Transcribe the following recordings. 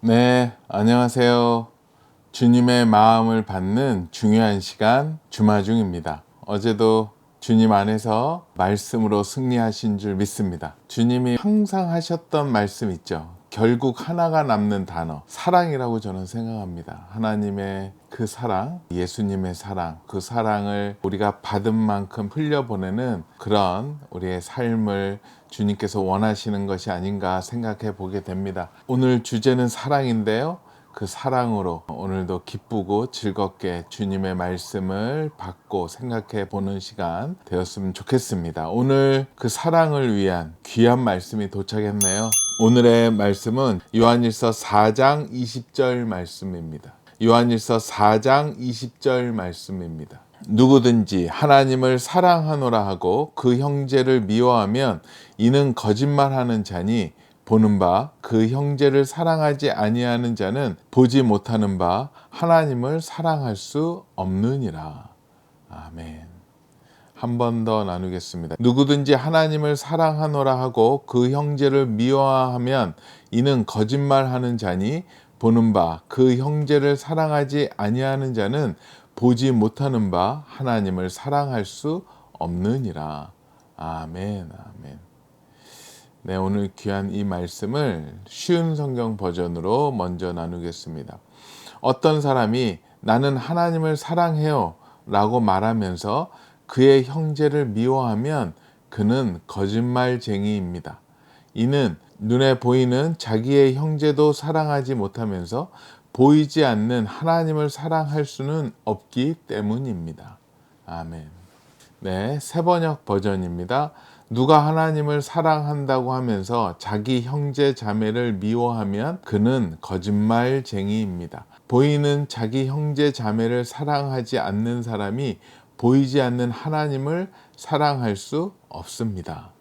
네, 안녕하세요. 주님의 마음을 받는 중요한 시간 주마중입니다. 어제도 주님 안에서 말씀으로 승리하신 줄 믿습니다. 주님이 항상 하셨던 말씀 있죠. 결국 하나가 남는 단어, 사랑이라고 저는 생각합니다. 하나님의 그 사랑, 예수님의 사랑, 그 사랑을 우리가 받은 만큼 흘려보내는 그런 우리의 삶을 주님께서 원하시는 것이 아닌가 생각해 보게 됩니다. 오늘 주제는 사랑인데요. 그 사랑으로 오늘도 기쁘고 즐겁게 주님의 말씀을 받고 생각해 보는 시간 되었으면 좋겠습니다. 오늘 그 사랑을 위한 귀한 말씀이 도착했네요. 오늘의 말씀은 요한일서 4장 20절 말씀입니다. 요한일서 4장 20절 말씀입니다. 누구든지 하나님을 사랑하노라 하고 그 형제를 미워하면 이는 거짓말하는 자니 보는 바 그 형제를 사랑하지 아니하는 자는 보지 못하는 바 하나님을 사랑할 수 없느니라. 아멘. 한 번 더 나누겠습니다. 누구든지 하나님을 사랑하노라 하고 그 형제를 미워하면 이는 거짓말하는 자니 보는 바 그 형제를 사랑하지 아니하는 자는 보지 못하는 바 하나님을 사랑할 수 없느니라. 아멘. 아멘. 네, 오늘 귀한 이 말씀을 쉬운 성경 버전으로 먼저 나누겠습니다. 어떤 사람이 나는 하나님을 사랑해요 라고 말하면서 그의 형제를 미워하면 그는 거짓말쟁이입니다. 이는 눈에 보이는 자기의 형제도 사랑하지 못하면서 보이지 않는 하나님을 사랑할 수는 없기 때문입니다. 아멘. 네, 새번역 버전입니다. 누가 하나님을 사랑한다고 하면서 자기 형제 자매를 미워하면 그는 거짓말쟁이입니다. 보이는 자기 형제 자매를 사랑하지 않는 사람이 보이지 않는 하나님을 사랑할 수 없습니다.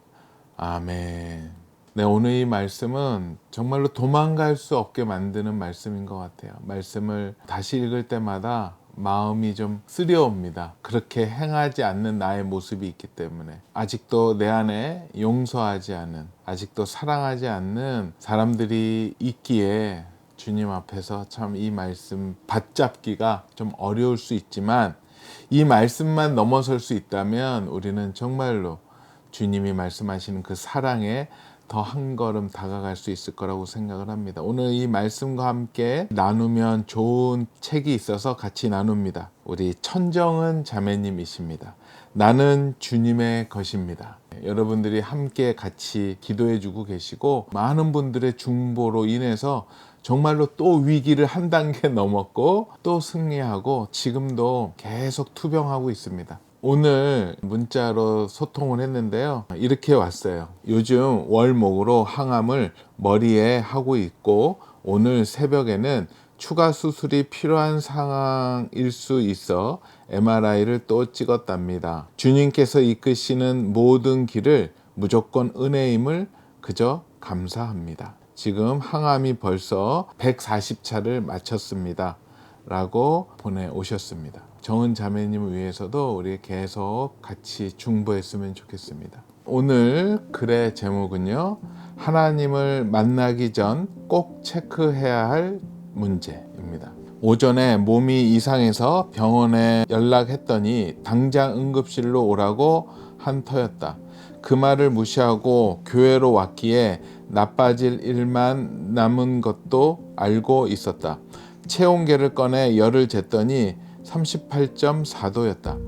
아멘. 네, 오늘 이 말씀은 정말로 도망갈 수 없게 만드는 말씀인 것 같아요. 말씀을 다시 읽을 때마다 마음이 좀 쓰려옵니다. 그렇게 행하지 않는 나의 모습이 있기 때문에 아직도 내 안에 용서하지 않은, 아직도 사랑하지 않는 사람들이 있기에 주님 앞에서 참 이 말씀 받잡기가 좀 어려울 수 있지만 이 말씀만 넘어설 수 있다면 우리는 정말로 주님이 말씀하시는 그 사랑에 더 한 걸음 다가갈 수 있을 거라고 생각을 합니다. 오늘 이 말씀과 함께 나누면 좋은 책이 있어서 같이 나눕니다. 우리 천정은 자매님이십니다. 나는 주님의 것입니다. 여러분들이 함께 같이 기도해 주고 계시고 많은 분들의 중보로 인해서 정말로 또 위기를 한 단계 넘었고 또 승리하고 지금도 계속 투병하고 있습니다. 오늘 문자로 소통을 했는데요. 이렇게 왔어요. 요즘 월목으로 항암을 머리에 하고 있고 오늘 새벽에는 추가 수술이 필요한 상황일 수 있어 MRI를 또 찍었답니다. 주님께서 이끄시는 모든 길을 무조건 은혜임을 그저 감사합니다. 지금 항암이 벌써 140차를 마쳤습니다. 라고 보내오셨습니다. 정은 자매님을 위해서도 우리 계속 같이 중보했으면 좋겠습니다. 오늘 글의 제목은요. 하나님을 만나기 전 꼭 체크해야 할 문제입니다. 오전에 몸이 이상해서 병원에 연락했더니 당장 응급실로 오라고 한 터였다. 그 말을 무시하고 교회로 왔기에 나빠질 일만 남은 것도 알고 있었다. 체온계를 꺼내 열을 쟀더니 38.4도였다.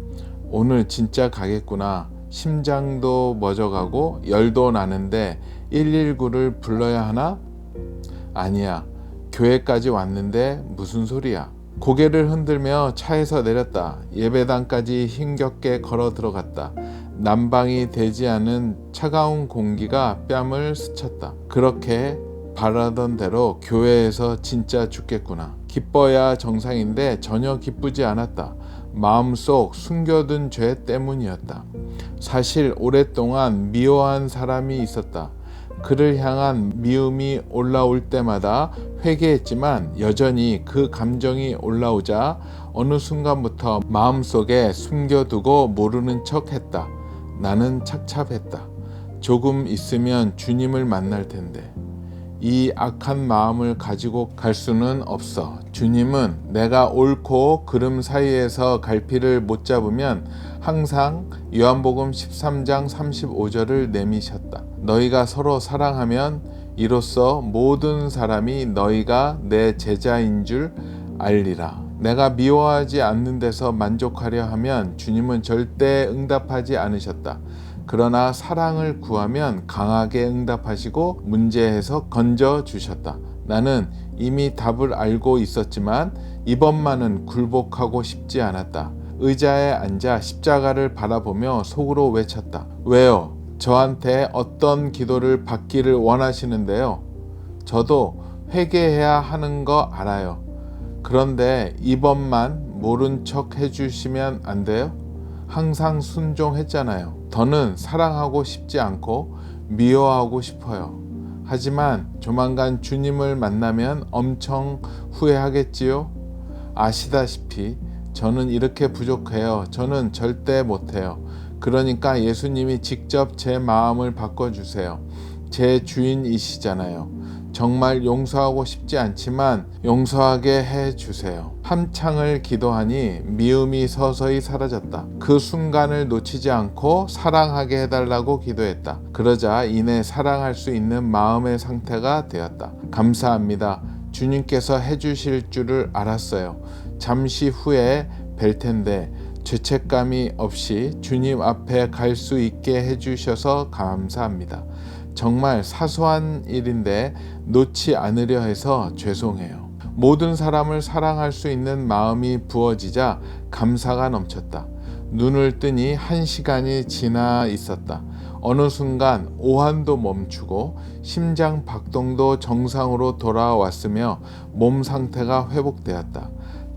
오늘 진짜 가겠구나. 심장도 멎어가고 열도 나는데 119를 불러야 하나? 아니야. 교회까지 왔는데 무슨 소리야. 고개를 흔들며 차에서 내렸다. 예배당까지 힘겹게 걸어 들어갔다. 난방이 되지 않은 차가운 공기가 뺨을 스쳤다. 그렇게 바라던 대로 교회에서 진짜 죽겠구나. 기뻐야 정상인데 전혀 기쁘지 않았다. 마음속 숨겨둔 죄 때문이었다. 사실 오랫동안 미워한 사람이 있었다. 그를 향한 미움이 올라올 때마다 회개했지만 여전히 그 감정이 올라오자 어느 순간부터 마음속에 숨겨두고 모르는 척했다. 나는 착잡했다. 조금 있으면 주님을 만날 텐데. 이 악한 마음을 가지고 갈 수는 없어. 주님은 내가 옳고 그름 사이에서 갈피를 못 잡으면 항상 요한복음 13장 35절을 내미셨다. 너희가 서로 사랑하면 이로써 모든 사람이 너희가 내 제자인 줄 알리라. 내가 미워하지 않는 데서 만족하려 하면 주님은 절대 응답하지 않으셨다. 그러나 사랑을 구하면 강하게 응답하시고 문제에서 건져 주셨다. 나는 이미 답을 알고 있었지만 이번만은 굴복하고 싶지 않았다. 의자에 앉아 십자가를 바라보며 속으로 외쳤다. 왜요? 저한테 어떤 기도를 받기를 원하시는데요? 저도 회개해야 하는 거 알아요. 그런데 이번만 모른 척 해주시면 안 돼요? 항상 순종했잖아요. 더는 사랑하고 싶지 않고 미워하고 싶어요. 하지만 조만간 주님을 만나면 엄청 후회하겠지요? 아시다시피 저는 이렇게 부족해요. 저는 절대 못해요. 그러니까 예수님이 직접 제 마음을 바꿔주세요. 제 주인이시잖아요. 정말 용서하고 싶지 않지만 용서하게 해주세요. 한창을 기도하니 미움이 서서히 사라졌다. 그 순간을 놓치지 않고 사랑하게 해달라고 기도했다. 그러자 이내 사랑할 수 있는 마음의 상태가 되었다. 감사합니다. 주님께서 해주실 줄을 알았어요. 잠시 후에 뵐 텐데 죄책감이 없이 주님 앞에 갈 수 있게 해주셔서 감사합니다. 정말 사소한 일인데 놓지 않으려 해서 죄송해요. 모든 사람을 사랑할 수 있는 마음이 부어지자 감사가 넘쳤다. 눈을 뜨니 1시간이 지나 있었다. 어느 순간 오한도 멈추고 심장 박동도 정상으로 돌아왔으며 몸 상태가 회복되었다.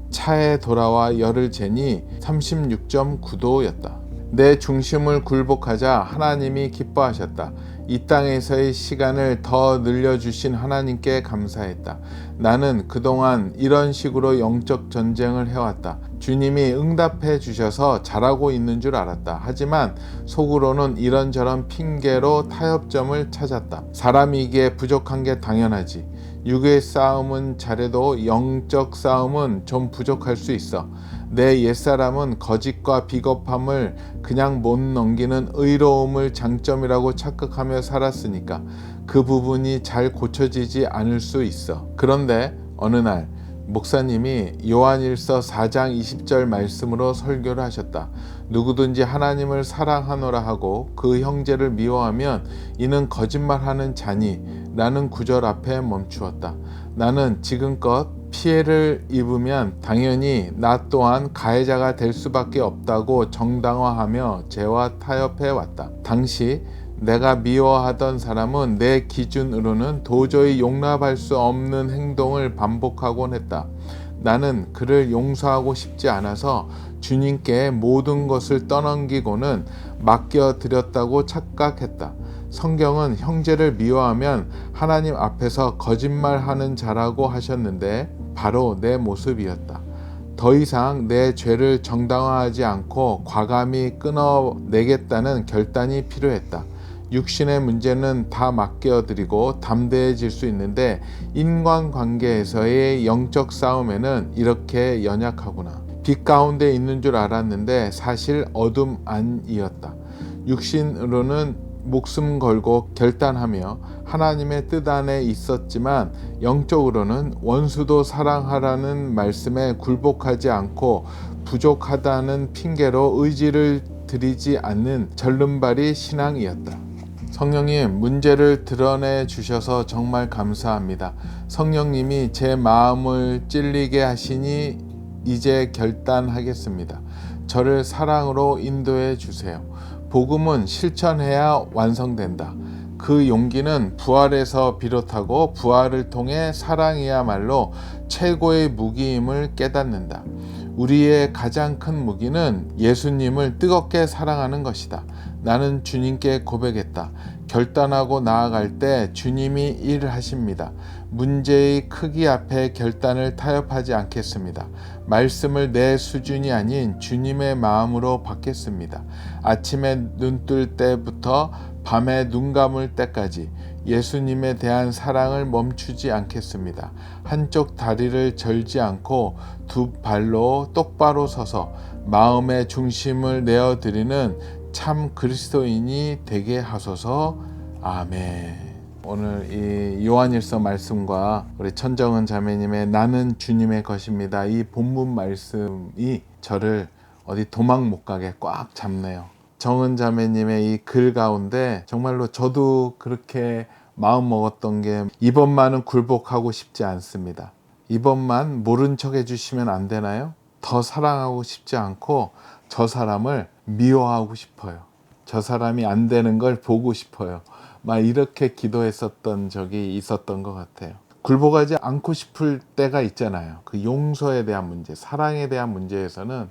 차에 돌아와 열을 재니 36.9도였다. 내 중심을 굴복하자 하나님이 기뻐하셨다. 이 땅에서의 시간을 더 늘려주신 하나님께 감사했다. 나는 그동안 이런 식으로 영적 전쟁을 해왔다. 주님이 응답해 주셔서 잘하고 있는 줄 알았다. 하지만 속으로는 이런저런 핑계로 타협점을 찾았다. 사람이기에 부족한 게 당연하지. 육의 싸움은 잘해도 영적 싸움은 좀 부족할 수 있어. 내 옛사람은 거짓과 비겁함을 그냥 못 넘기는 의로움을 장점이라고 착각하며 살았으니까 그 부분이 잘 고쳐지지 않을 수 있어. 그런데 어느 날 목사님이 요한일서 4장 20절 말씀으로 설교를 하셨다. 누구든지 하나님을 사랑하노라 하고 그 형제를 미워하면 이는 거짓말하는 자니 라는 구절 앞에 멈추었다. 나는 지금껏 피해를 입으면 당연히 나 또한 가해자가 될 수밖에 없다고 정당화하며 죄와 타협해 왔다. 당시 내가 미워하던 사람은 내 기준으로는 도저히 용납할 수 없는 행동을 반복하곤 했다. 나는 그를 용서하고 싶지 않아서 주님께 모든 것을 떠넘기고는 맡겨드렸다고 착각했다. 성경은 형제를 미워하면 하나님 앞에서 거짓말하는 자라고 하셨는데 바로 내 모습이었다. 더 이상 내 죄를 정당화하지 않고 과감히 끊어내겠다는 결단이 필요했다. 육신의 문제는 다 맡겨드리고 담대해질 수 있는데 인간관계에서의 영적 싸움에는 이렇게 연약하구나. 빛 가운데 있는 줄 알았는데 사실 어둠 안이었다. 육신으로는 목숨 걸고 결단하며 하나님의 뜻 안에 있었지만 영적으로는 원수도 사랑하라는 말씀에 굴복하지 않고 부족하다는 핑계로 의지를 들이지 않는 절름발이 신앙이었다. 성령님, 문제를 드러내 주셔서 정말 감사합니다. 성령님이 제 마음을 찔리게 하시니 이제 결단하겠습니다. 저를 사랑으로 인도해 주세요. 복음은 실천해야 완성된다. 그 용기는 부활에서 비롯하고 부활을 통해 사랑이야말로 최고의 무기임을 깨닫는다. 우리의 가장 큰 무기는 예수님을 뜨겁게 사랑하는 것이다. 나는 주님께 고백했다. 결단하고 나아갈 때 주님이 일하십니다. 문제의 크기 앞에 결단을 타협하지 않겠습니다. 말씀을 내 수준이 아닌 주님의 마음으로 받겠습니다. 아침에 눈 뜰 때부터 밤에 눈 감을 때까지 예수님에 대한 사랑을 멈추지 않겠습니다. 한쪽 다리를 절지 않고 두 발로 똑바로 서서 마음의 중심을 내어드리는 참 그리스도인이 되게 하소서. 아멘. 오늘 이 요한일서 말씀과 우리 천정은 자매님의 나는 주님의 것입니다, 이 본문 말씀이 저를 어디 도망 못 가게 꽉 잡네요. 정은 자매님의 이 글 가운데 정말로 저도 그렇게 마음 먹었던 게, 이번만은 굴복하고 싶지 않습니다. 이번만 모른 척 해주시면 안 되나요? 더 사랑하고 싶지 않고 저 사람을 미워하고 싶어요. 저 사람이 안 되는 걸 보고 싶어요. 막 이렇게 기도했었던 적이 있었던 것 같아요. 굴복하지 않고 싶을 때가 있잖아요. 그 용서에 대한 문제, 사랑에 대한 문제에서는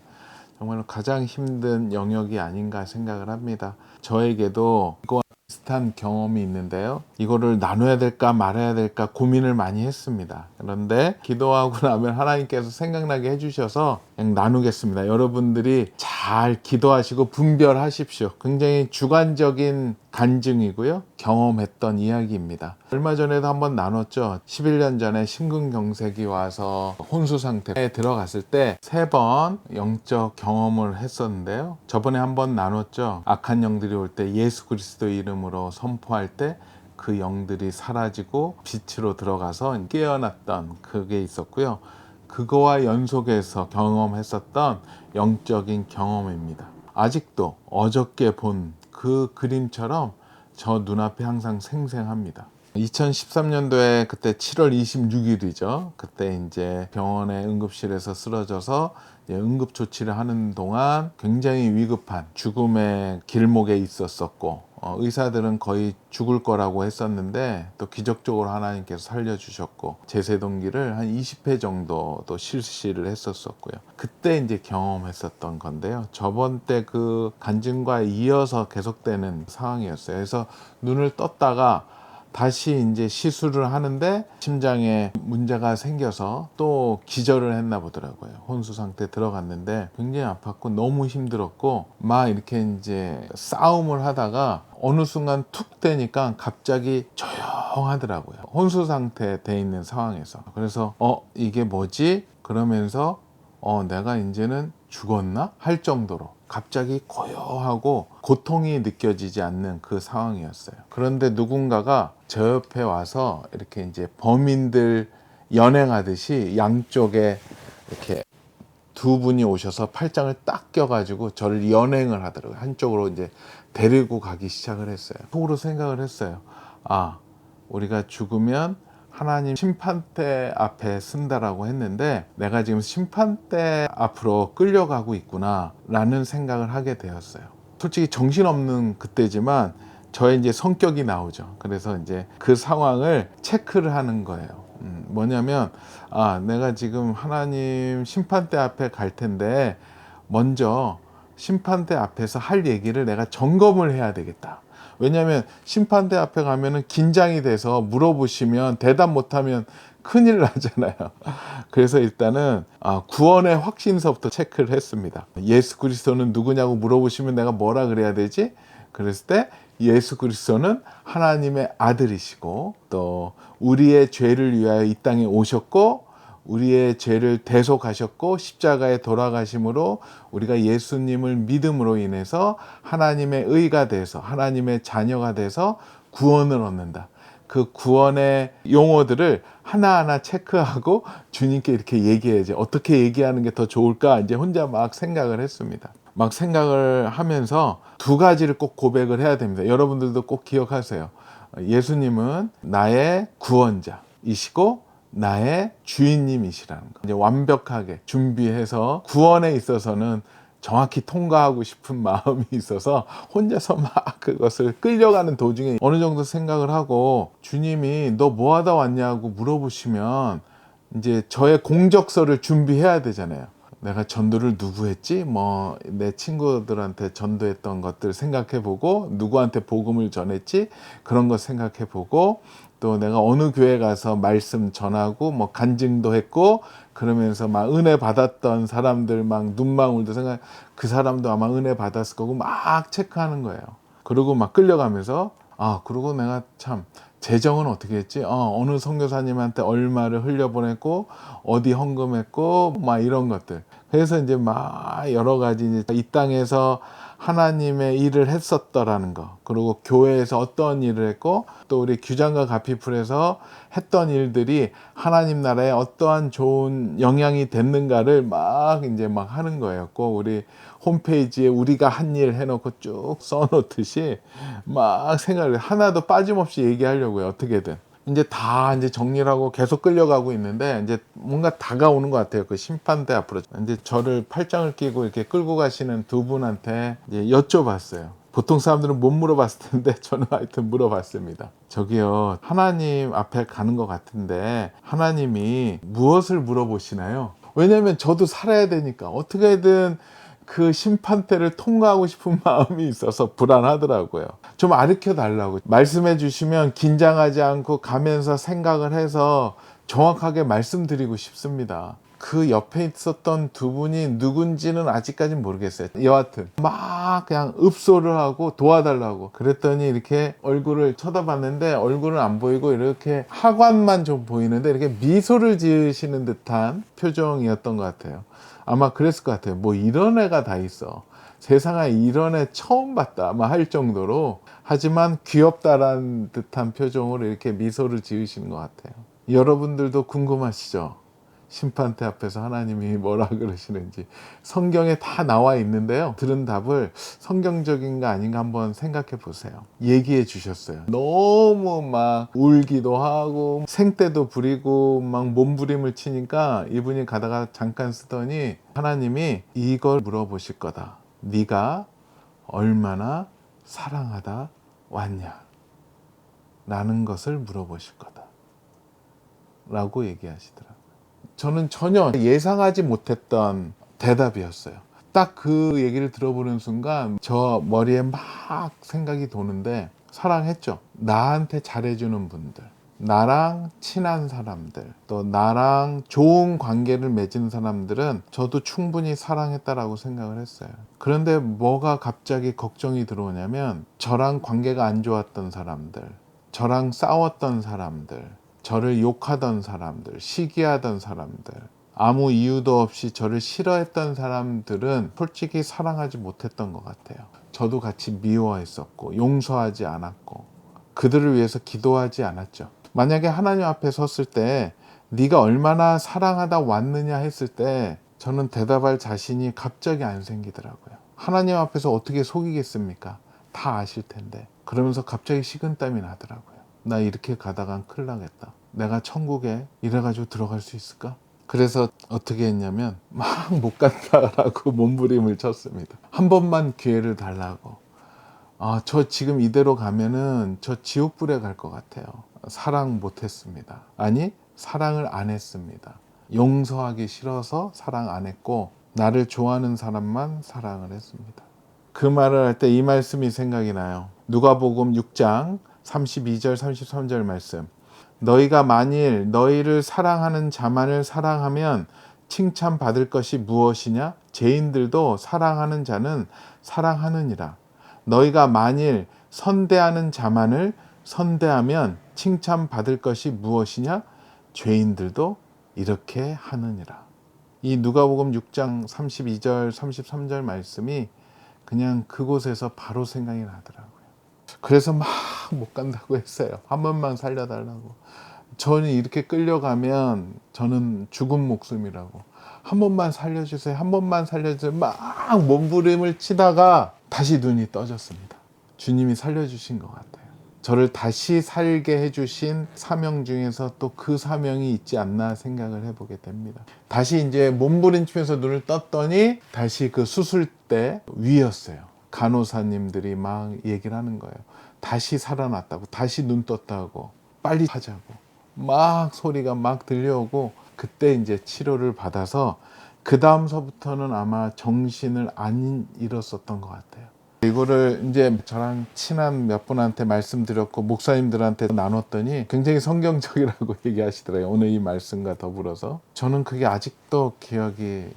정말 가장 힘든 영역이 아닌가 생각을 합니다. 저에게도 이거와 비슷한 경험이 있는데요. 이거를 나눠야 될까 말아야 될까 고민을 많이 했습니다. 그런데 기도하고 나면 하나님께서 생각나게 해주셔서 그냥 나누겠습니다. 여러분들이 잘 기도하시고 분별하십시오. 굉장히 주관적인 간증이고요, 경험했던 이야기입니다. 얼마 전에도 한번 나눴죠. 11년 전에 심근경색이 와서 혼수 상태에 들어갔을 때 3번 영적 경험을 했었는데요. 저번에 한번 나눴죠. 악한 영들이 올 때 예수 그리스도 이름으로 선포할 때 그 영들이 사라지고 빛으로 들어가서 깨어났던 그게 있었고요. 그거와 연속해서 경험했었던 영적인 경험입니다. 아직도 어저께 본 그 그림처럼 저 눈앞에 항상 생생합니다. 2013년도에 그때 7월 26일이죠. 그때 이제 병원의 응급실에서 쓰러져서 응급조치를 하는 동안 굉장히 위급한 죽음의 길목에 있었었고, 의사들은 거의 죽을 거라고 했었는데 또 기적적으로 하나님께서 살려주셨고, 제세동기를 한 20회 정도 또 실시를 했었었고요. 그때 이제 경험했었던 건데요. 저번 때 그 간증과 이어서 계속되는 상황이었어요. 그래서 눈을 떴다가 다시 이제 시술을 하는데 심장에 문제가 생겨서 또 기절을 했나 보더라고요. 혼수 상태에 들어갔는데 굉장히 아팠고 너무 힘들었고, 막 이렇게 이제 싸움을 하다가 어느 순간 툭 되니까 갑자기 조용하더라고요. 혼수 상태에 돼 있는 상황에서. 그래서 이게 뭐지? 그러면서 내가 이제는 죽었나? 할 정도로 갑자기 고요하고 고통이 느껴지지 않는 그 상황이었어요. 그런데 누군가가 저 옆에 와서 이렇게 이제 범인들 연행하듯이 양쪽에 이렇게 두 분이 오셔서 팔짱을 딱 껴가지고 저를 연행을 하더라고요. 한쪽으로 이제 데리고 가기 시작을 했어요. 속으로 생각을 했어요. 우리가 죽으면 하나님 심판대 앞에 쓴다라고 했는데 내가 지금 심판대 앞으로 끌려가고 있구나 라는 생각을 하게 되었어요. 솔직히 정신없는 그때지만 저의 이제 성격이 나오죠. 그래서 이제 그 상황을 체크를 하는 거예요. 뭐냐면 내가 지금 하나님 심판대 앞에 갈 텐데 먼저 심판대 앞에서 할 얘기를 내가 점검을 해야 되겠다. 왜냐하면 심판대 앞에 가면은 긴장이 돼서 물어보시면 대답 못하면 큰일 나잖아요. 그래서 일단은 구원의 확신서부터 체크를 했습니다. 예수 그리스도는 누구냐고 물어보시면 내가 뭐라 그래야 되지? 그랬을 때 예수 그리스도는 하나님의 아들이시고 또 우리의 죄를 위하여 이 땅에 오셨고 우리의 죄를 대속하셨고 십자가에 돌아가심으로 우리가 예수님을 믿음으로 인해서 하나님의 의가 돼서 하나님의 자녀가 돼서 구원을 얻는다. 그 구원의 용어들을 하나하나 체크하고 주님께 이렇게 얘기해야지. 어떻게 얘기하는 게 더 좋을까? 이제 혼자 막 생각을 했습니다. 막 생각을 하면서 두 가지를 꼭 고백을 해야 됩니다. 여러분들도 꼭 기억하세요. 예수님은 나의 구원자이시고 나의 주인님이시라는 거. 이제 완벽하게 준비해서 구원에 있어서는 정확히 통과하고 싶은 마음이 있어서 혼자서 막 그것을 끌려가는 도중에 어느 정도 생각을 하고, 주님이 너 뭐 하다 왔냐고 물어보시면 이제 저의 공적서를 준비해야 되잖아요. 내가 전도를 누구 했지? 내 친구들한테 전도했던 것들 생각해보고, 누구한테 복음을 전했지? 그런 거 생각해보고, 또 내가 어느 교회 가서 말씀 전하고 간증도 했고, 그러면서 막 은혜 받았던 사람들 막 눈망울도 생각, 그 사람도 아마 은혜 받았을 거고 막 체크하는 거예요. 그리고 막 끌려가면서 그리고 내가 참 재정은 어떻게 했지? 어느 선교사님한테 얼마를 흘려보냈고 어디 헌금했고 막 이런 것들. 그래서 이제 막 여러 가지 이제 이 땅에서 하나님의 일을 했었더라는 거, 그리고 교회에서 어떤 일을 했고 또 우리 규장과 가피풀에서 했던 일들이 하나님 나라에 어떠한 좋은 영향이 됐는가를 막 이제 막 하는 거예요. 꼭 우리 홈페이지에 우리가 한 일 해놓고 쭉 써놓듯이 막 생각을 하나도 빠짐없이 얘기하려고요. 어떻게든. 이제 정리를 하고 계속 끌려가고 있는데 이제 뭔가 다가오는 것 같아요. 그 심판대 앞으로. 이제 저를 팔짱을 끼고 이렇게 끌고 가시는 두 분한테 이제 여쭤봤어요. 보통 사람들은 못 물어봤을 텐데 저는 하여튼 물어봤습니다. 저기요, 하나님 앞에 가는 것 같은데 하나님이 무엇을 물어보시나요? 왜냐면 저도 살아야 되니까 어떻게든 그 심판대를 통과하고 싶은 마음이 있어서 불안하더라고요. 좀 가르쳐 달라고 말씀해 주시면 긴장하지 않고 가면서 생각을 해서 정확하게 말씀드리고 싶습니다. 그 옆에 있었던 두 분이 누군지는 아직까지는 모르겠어요. 여하튼 막 그냥 읍소를 하고 도와달라고 그랬더니 이렇게 얼굴을 쳐다봤는데 얼굴은 안 보이고 이렇게 하관만 좀 보이는데 이렇게 미소를 지으시는 듯한 표정이었던 것 같아요. 아마 그랬을 것 같아요. 뭐 이런 애가 다 있어, 세상에 이런 애 처음 봤다 막 할 정도로, 하지만 귀엽다라는 듯한 표정으로 이렇게 미소를 지으시는 것 같아요. 여러분들도 궁금하시죠? 심판대 앞에서 하나님이 뭐라 그러시는지 성경에 다 나와 있는데요. 들은 답을 성경적인가 아닌가 한번 생각해 보세요. 얘기해 주셨어요. 너무 막 울기도 하고 생떼도 부리고 막 몸부림을 치니까 이분이 가다가 잠깐 쓰더니 하나님이 이걸 물어보실 거다. 네가 얼마나 사랑하다 왔냐? 라는 것을 물어보실 거다. 라고 얘기하시더라고요. 저는 전혀 예상하지 못했던 대답이었어요. 딱 그 얘기를 들어보는 순간 저 머리에 막 생각이 도는데, 사랑했죠. 나한테 잘해주는 분들, 나랑 친한 사람들, 또 나랑 좋은 관계를 맺은 사람들은 저도 충분히 사랑했다라고 생각을 했어요. 그런데 뭐가 갑자기 걱정이 들어오냐면, 저랑 관계가 안 좋았던 사람들, 저랑 싸웠던 사람들, 저를 욕하던 사람들, 시기하던 사람들, 아무 이유도 없이 저를 싫어했던 사람들은 솔직히 사랑하지 못했던 것 같아요. 저도 같이 미워했었고 용서하지 않았고 그들을 위해서 기도하지 않았죠. 만약에 하나님 앞에 섰을 때 네가 얼마나 사랑하다 왔느냐 했을 때 저는 대답할 자신이 갑자기 안 생기더라고요. 하나님 앞에서 어떻게 속이겠습니까? 다 아실 텐데. 그러면서 갑자기 식은땀이 나더라고요. 나 이렇게 가다간 큰일 나겠다. 내가 천국에 이래가지고 들어갈 수 있을까? 그래서 어떻게 했냐면 막 못 간다라고 몸부림을 쳤습니다. 한 번만 기회를 달라고. 저 지금 이대로 가면은 저 지옥불에 갈 것 같아요. 사랑 못했습니다. 아니, 사랑을 안 했습니다. 용서하기 싫어서 사랑 안 했고 나를 좋아하는 사람만 사랑을 했습니다. 그 말을 할 때 이 말씀이 생각이 나요. 누가복음 6장 32절 33절 말씀. 너희가 만일 너희를 사랑하는 자만을 사랑하면 칭찬받을 것이 무엇이냐? 죄인들도 사랑하는 자는 사랑하느니라. 너희가 만일 선대하는 자만을 선대하면 칭찬받을 것이 무엇이냐? 죄인들도 이렇게 하느니라. 이 누가복음 6장 32절 33절 말씀이 그냥 그곳에서 바로 생각이 나더라고요. 그래서 막 못 간다고 했어요. 한 번만 살려달라고. 저는 이렇게 끌려가면 저는 죽은 목숨이라고. 한 번만 살려주세요. 한 번만 살려주세요. 막 몸부림을 치다가 다시 눈이 떠졌습니다. 주님이 살려주신 것 같아요. 저를 다시 살게 해주신 사명 중에서 또 그 사명이 있지 않나 생각을 해보게 됩니다. 다시 이제 몸부림치면서 눈을 떴더니 다시 그 수술대 위였어요. 간호사님들이 막 얘기를 하는 거예요. 다시 살아났다고, 다시 눈 떴다고, 빨리 하자고 막 소리가 막 들려오고, 그때 이제 치료를 받아서 그 다음서부터는 아마 정신을 안 잃었었던 것 같아요. 이거를 이제 저랑 친한 몇 분한테 말씀드렸고 목사님들한테 나눴더니 굉장히 성경적이라고 얘기하시더라고요. 오늘 이 말씀과 더불어서 저는 그게 아직도 기억이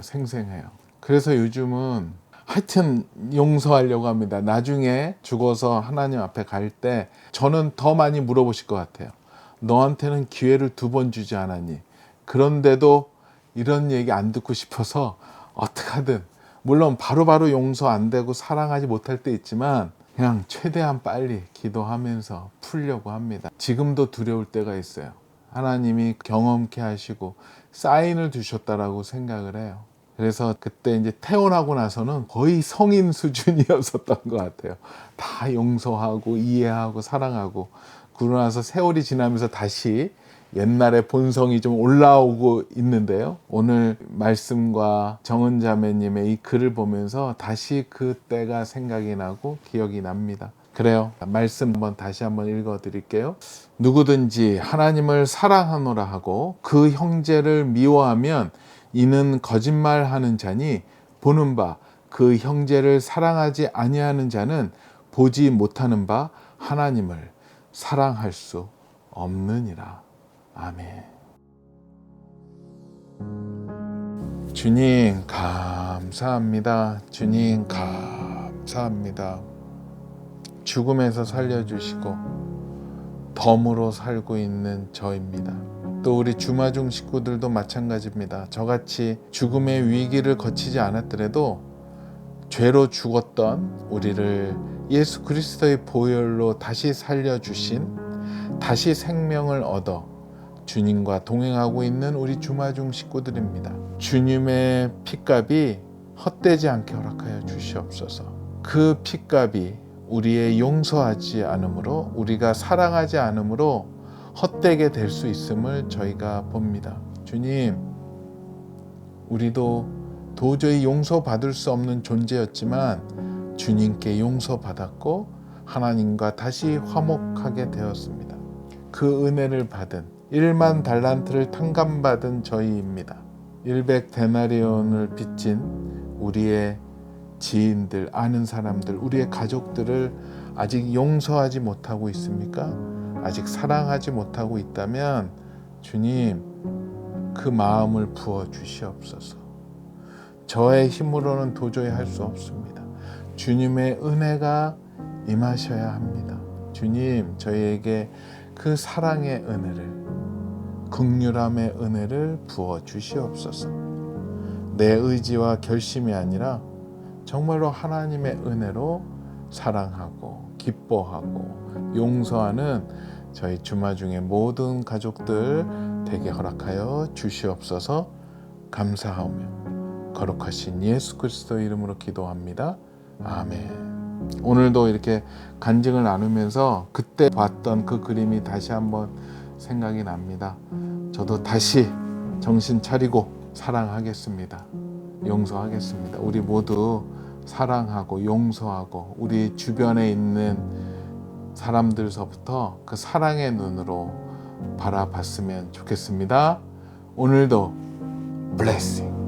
생생해요. 그래서 요즘은 하여튼 용서하려고 합니다. 나중에 죽어서 하나님 앞에 갈 때 저는 더 많이 물어보실 것 같아요. 너한테는 기회를 2번 주지 않았니? 그런데도 이런 얘기 안 듣고 싶어서 어떡하든, 물론 바로바로 용서 안 되고 사랑하지 못할 때 있지만 그냥 최대한 빨리 기도하면서 풀려고 합니다. 지금도 두려울 때가 있어요. 하나님이 경험케 하시고 사인을 주셨다라고 생각을 해요. 그래서 그때 이제 태어나고 나서는 거의 성인 수준이었었던 것 같아요. 다 용서하고 이해하고 사랑하고, 그러고 나서 세월이 지나면서 다시 옛날의 본성이 좀 올라오고 있는데요. 오늘 말씀과 정은 자매님의 이 글을 보면서 다시 그때가 생각이 나고 기억이 납니다. 그래요. 말씀 다시 한번 읽어 드릴게요. 누구든지 하나님을 사랑하노라 하고 그 형제를 미워하면 이는 거짓말하는 자니, 보는 바 그 형제를 사랑하지 아니하는 자는 보지 못하는 바 하나님을 사랑할 수 없느니라. 아멘. 주님 감사합니다. 주님 감사합니다. 죽음에서 살려주시고 덤으로 살고 있는 저입니다. 또 우리 주마중 식구들도 마찬가지입니다. 저같이 죽음의 위기를 거치지 않았더라도 죄로 죽었던 우리를 예수 그리스도의 보혈로 다시 살려주신, 다시 생명을 얻어 주님과 동행하고 있는 우리 주마중 식구들입니다. 주님의 핏값이 헛되지 않게 허락하여 주시옵소서. 그 핏값이 우리의 용서하지 않음으로, 우리가 사랑하지 않음으로 헛되게 될 수 있음을 저희가 봅니다. 주님, 우리도 도저히 용서받을 수 없는 존재였지만 주님께 용서받았고 하나님과 다시 화목하게 되었습니다. 그 은혜를 받은 1만 달란트를 탕감받은 저희입니다. 100데나리온을 빚진 우리의 지인들, 아는 사람들, 우리의 가족들을 아직 용서하지 못하고 있습니까? 아직 사랑하지 못하고 있다면 주님, 그 마음을 부어 주시옵소서. 저의 힘으로는 도저히 할 수 없습니다. 주님의 은혜가 임하셔야 합니다. 주님, 저희에게 그 사랑의 은혜를, 긍휼함의 은혜를 부어 주시옵소서. 내 의지와 결심이 아니라 정말로 하나님의 은혜로 사랑하고 기뻐하고 용서하는 저희 주마중의 모든 가족들 되게 허락하여 주시옵소서. 감사하오며 거룩하신 예수 그리스도 이름으로 기도합니다. 아멘. 오늘도 이렇게 간증을 나누면서 그때 봤던 그 그림이 다시 한번 생각이 납니다. 저도 다시 정신 차리고 사랑하겠습니다. 용서하겠습니다. 우리 모두 사랑하고 용서하고 우리 주변에 있는 사람들서부터 그 사랑의 눈으로 바라봤으면 좋겠습니다. 오늘도 블레싱.